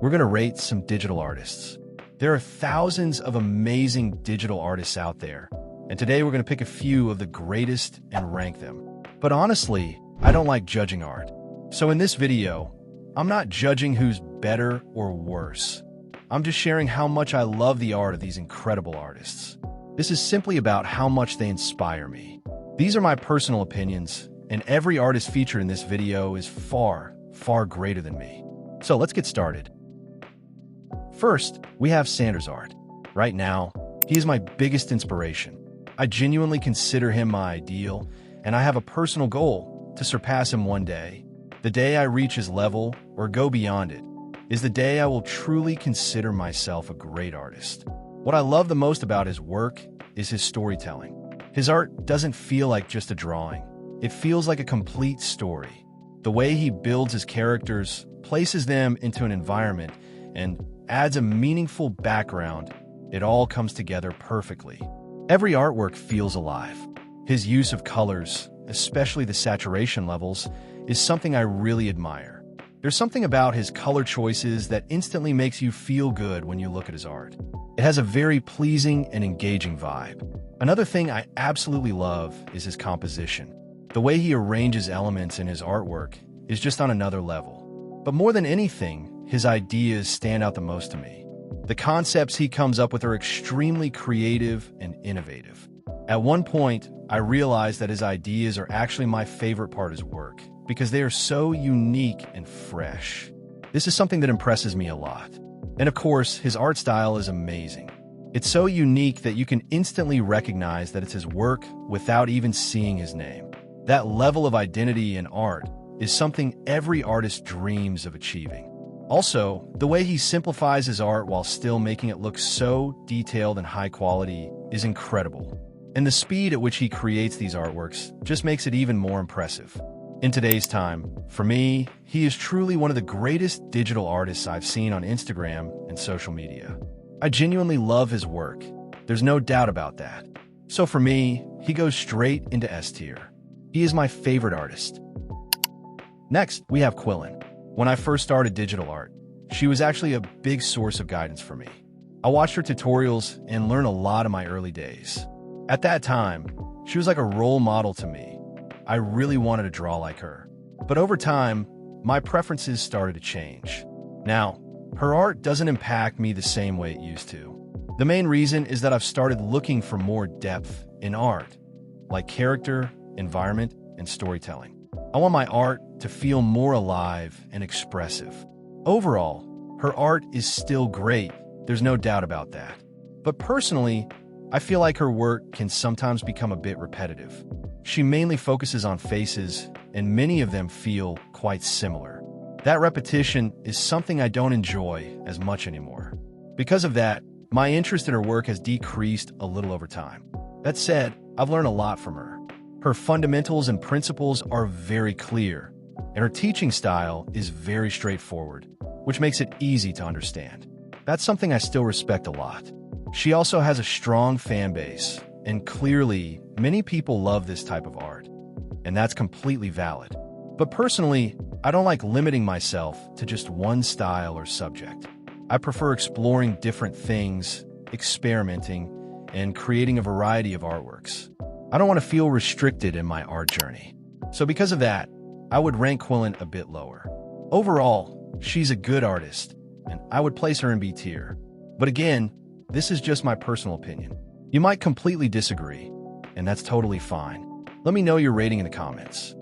we're going to rate some digital artists. There are thousands of amazing digital artists out there, and today we're going to pick a few of the greatest and rank them. But honestly, I don't like judging art. So in this video, I'm not judging who's better or worse. I'm just sharing how much I love the art of these incredible artists. This is simply about how much they inspire me. These are my personal opinions, and every artist featured in this video is far, far greater than me. So let's get started. First, we have Sanders' art. Right now, he is my biggest inspiration. I genuinely consider him my ideal, and I have a personal goal to surpass him one day. The day I reach his level or go beyond it is the day I will truly consider myself a great artist. What I love the most about his work is his storytelling. His art doesn't feel like just a drawing. It feels like a complete story. The way he builds his characters, places them into an environment, and adds a meaningful background, it all comes together perfectly. Every artwork feels alive. His use of colors, especially the saturation levels, is something I really admire. There's something about his color choices that instantly makes you feel good when you look at his art. It has a very pleasing and engaging vibe. Another thing I absolutely love is his composition. The way he arranges elements in his artwork is just on another level. But more than anything, his ideas stand out the most to me. The concepts he comes up with are extremely creative and innovative. At one point, I realized that his ideas are actually my favorite part of his work because they are so unique and fresh. This is something that impresses me a lot. And of course, his art style is amazing. It's so unique that you can instantly recognize that it's his work without even seeing his name. That level of identity in art is something every artist dreams of achieving. Also, the way he simplifies his art while still making it look so detailed and high quality is incredible. And the speed at which he creates these artworks just makes it even more impressive. In today's time, for me, he is truly one of the greatest digital artists I've seen on Instagram and social media. I genuinely love his work. There's no doubt about that. So for me, he goes straight into S tier. He is my favorite artist. Next, we have Quillen. When I first started digital art, she was actually a big source of guidance for me. I watched her tutorials and learned a lot in my early days. At that time, she was like a role model to me. I really wanted to draw like her. But over time, my preferences started to change. Now, her art doesn't impact me the same way it used to. The main reason is that I've started looking for more depth in art, like character, environment, and storytelling. I want my art to feel more alive and expressive. Overall, her art is still great, there's no doubt about that. But personally, I feel like her work can sometimes become a bit repetitive. She mainly focuses on faces, and many of them feel quite similar. That repetition is something I don't enjoy as much anymore. Because of that, my interest in her work has decreased a little over time. That said, I've learned a lot from her. Her fundamentals and principles are very clear, and her teaching style is very straightforward, which makes it easy to understand. That's something I still respect a lot. She also has a strong fan base, and clearly, many people love this type of art, and that's completely valid. But personally, I don't like limiting myself to just one style or subject. I prefer exploring different things, experimenting, and creating a variety of artworks. I don't want to feel restricted in my art journey. So because of that, I would rank Quillen a bit lower. Overall, she's a good artist, and I would place her in B tier. But again, this is just my personal opinion. You might completely disagree, and that's totally fine. Let me know your rating in the comments.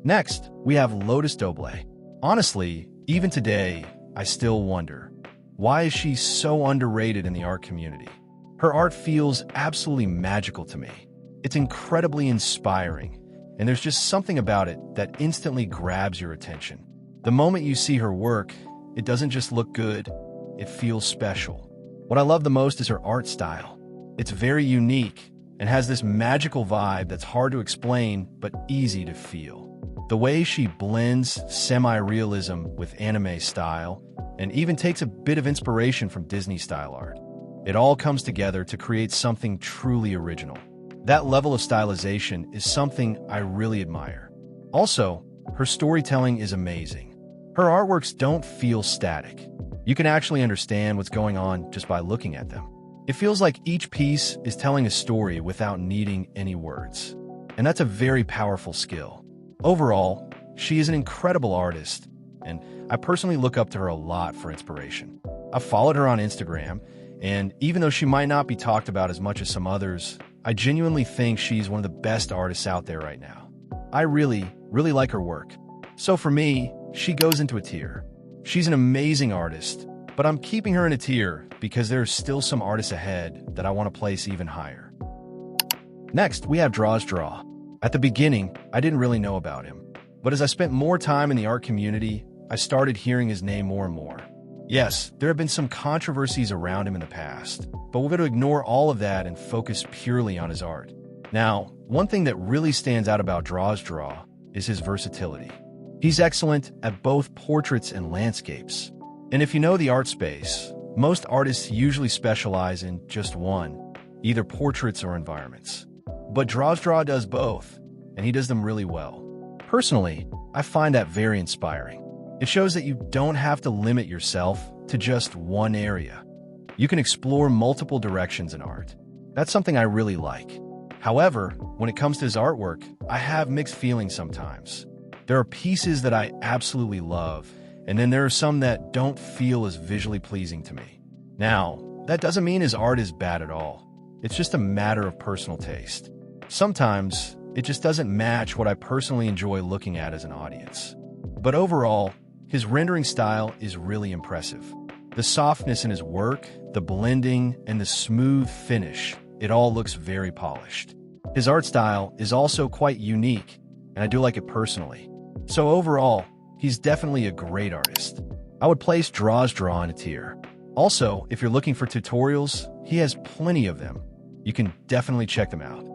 Next, we have Lotusbubble. Honestly, even today, I still wonder, why is she so underrated in the art community? Her art feels absolutely magical to me. It's incredibly inspiring, and there's just something about it that instantly grabs your attention. The moment you see her work, it doesn't just look good, it feels special. What I love the most is her art style. It's very unique and has this magical vibe that's hard to explain but easy to feel. The way she blends semi-realism with anime style and even takes a bit of inspiration from Disney style art. It all comes together to create something truly original. That level of stylization is something I really admire. Also, her storytelling is amazing. Her artworks don't feel static. You can actually understand what's going on just by looking at them. It feels like each piece is telling a story without needing any words. And that's a very powerful skill. Overall, she is an incredible artist, and I personally look up to her a lot for inspiration. I've followed her on Instagram, and even though she might not be talked about as much as some others, I genuinely think she's one of the best artists out there right now. I really like her work. So for me, she goes into a tier. She's an amazing artist, but I'm keeping her in a tier because there's still some artists ahead that I want to place even higher. Next, we have Draw. At the beginning, I didn't really know about him, but as I spent more time in the art community, I started hearing his name more and more. Yes, there have been some controversies around him in the past, but we're going to ignore all of that and focus purely on his art. Now, one thing that really stands out about Draw is his versatility. He's excellent at both portraits and landscapes. And if you know the art space, most artists usually specialize in just one, either portraits or environments. But Draw does both, and he does them really well. Personally, I find that very inspiring. It shows that you don't have to limit yourself to just one area. You can explore multiple directions in art. That's something I really like. However, when it comes to his artwork, I have mixed feelings sometimes. There are pieces that I absolutely love, and then there are some that don't feel as visually pleasing to me. Now, that doesn't mean his art is bad at all. It's just a matter of personal taste. Sometimes, it just doesn't match what I personally enjoy looking at as an audience. But overall, his rendering style is really impressive. The softness in his work, the blending, and the smooth finish, it all looks very polished. His art style is also quite unique, and I do like it personally. So overall, he's definitely a great artist. I would place Draw in a tier. Also, if you're looking for tutorials, he has plenty of them. You can definitely check them out.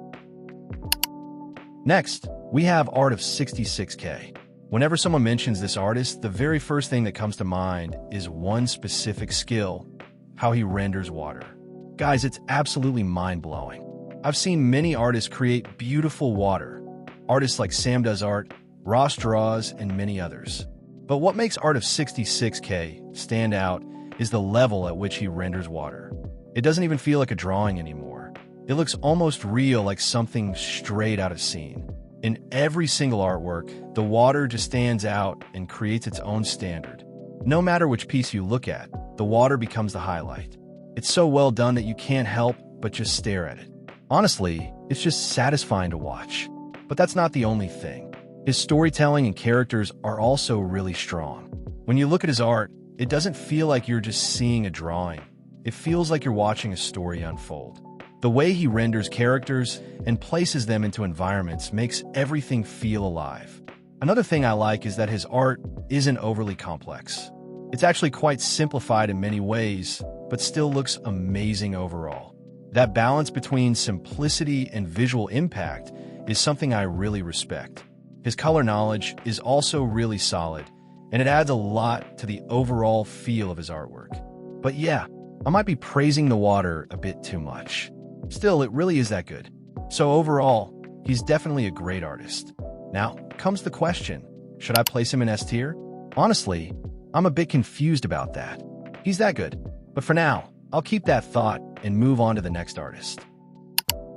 Next, we have Art of 66K. Whenever someone mentions this artist, the very first thing that comes to mind is one specific skill: how he renders water. Guys, it's absolutely mind-blowing. I've seen many artists create beautiful water. Artists like Sam Does Art, Ross Draws, and many others. But what makes Art of 66K stand out is the level at which he renders water. It doesn't even feel like a drawing anymore. It looks almost real, like something straight out of scene. In every single artwork, the water just stands out and creates its own standard. No matter which piece you look at, the water becomes the highlight. It's so well done that you can't help but just stare at it. Honestly, it's just satisfying to watch. But that's not the only thing. His storytelling and characters are also really strong. When you look at his art, it doesn't feel like you're just seeing a drawing. It feels like you're watching a story unfold. The way he renders characters and places them into environments makes everything feel alive. Another thing I like is that his art isn't overly complex. It's actually quite simplified in many ways, but still looks amazing overall. That balance between simplicity and visual impact is something I really respect. His color knowledge is also really solid, and it adds a lot to the overall feel of his artwork. But yeah, I might be praising the water a bit too much. Still, it really is that good. So overall, he's definitely a great artist. Now, comes the question, should I place him in S tier? Honestly, I'm a bit confused about that. He's that good. But for now, I'll keep that thought and move on to the next artist.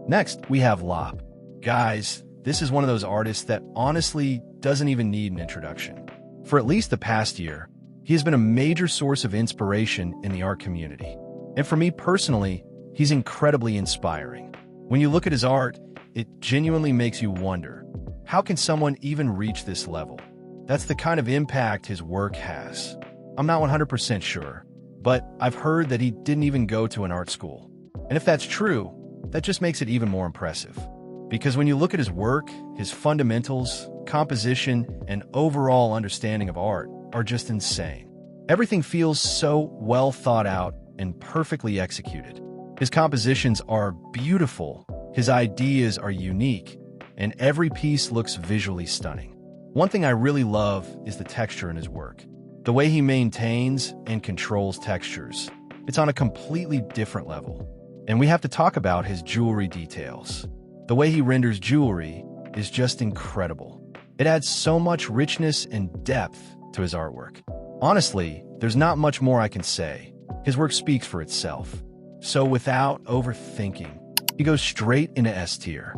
Next, we have Lop. Guys, this is one of those artists that honestly doesn't even need an introduction. For at least the past year, he has been a major source of inspiration in the art community. And for me personally, he's incredibly inspiring. When you look at his art, it genuinely makes you wonder, how can someone even reach this level? That's the kind of impact his work has. I'm not 100% sure, but I've heard that he didn't even go to an art school. And if that's true, that just makes it even more impressive. Because when you look at his work, his fundamentals, composition, and overall understanding of art are just insane. Everything feels so well thought out and perfectly executed. His compositions are beautiful, his ideas are unique, and every piece looks visually stunning. One thing I really love is the texture in his work. The way he maintains and controls textures. It's on a completely different level. And we have to talk about his jewelry details. The way he renders jewelry is just incredible. It adds so much richness and depth to his artwork. Honestly, there's not much more I can say. His work speaks for itself. So without overthinking, he goes straight into S tier.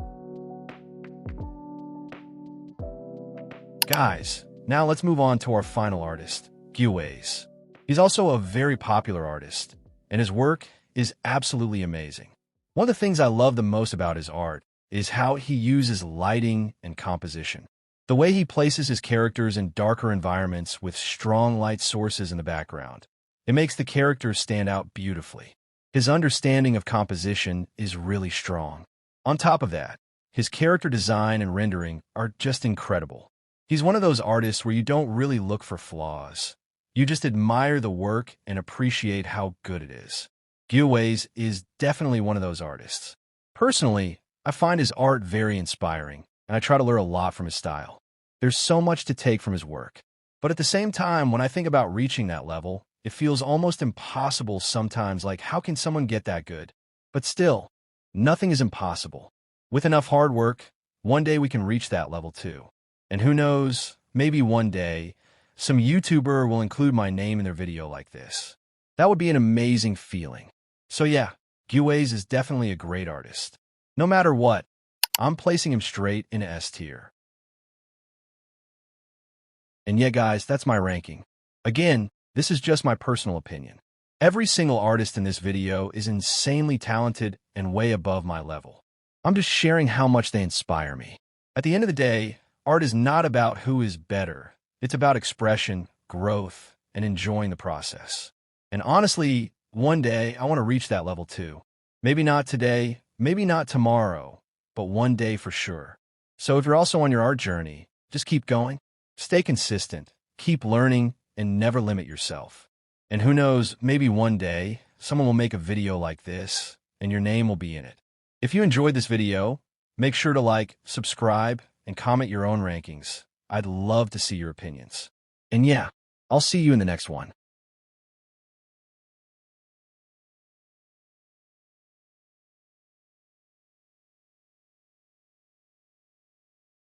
Guys, now let's move on to our final artist, Guiways. He's also a very popular artist, and his work is absolutely amazing. One of the things I love the most about his art is how he uses lighting and composition. The way he places his characters in darker environments with strong light sources in the background. It makes the characters stand out beautifully. His understanding of composition is really strong. On top of that, his character design and rendering are just incredible. He's one of those artists where you don't really look for flaws. You just admire the work and appreciate how good it is. Guiways is definitely one of those artists. Personally, I find his art very inspiring, and I try to learn a lot from his style. There's so much to take from his work. But at the same time, when I think about reaching that level, it feels almost impossible sometimes, like how can someone get that good? But still, nothing is impossible. With enough hard work, one day we can reach that level too. And who knows, maybe one day, some YouTuber will include my name in their video like this. That would be an amazing feeling. So yeah, Guiways is definitely a great artist. No matter what, I'm placing him straight into S tier. And yeah, guys, that's my ranking. Again, this is just my personal opinion. Every single artist in this video is insanely talented and way above my level. I'm just sharing how much they inspire me. At the end of the day, art is not about who is better. It's about expression, growth, and enjoying the process. And honestly, one day I want to reach that level too. Maybe not today, maybe not tomorrow, but one day for sure. So if you're also on your art journey, just keep going, stay consistent, keep learning, and never limit yourself. And who knows, maybe one day someone will make a video like this and your name will be in it. If you enjoyed this video, make sure to like, subscribe, and comment your own rankings. I'd love to see your opinions. And yeah, I'll see you in the next one.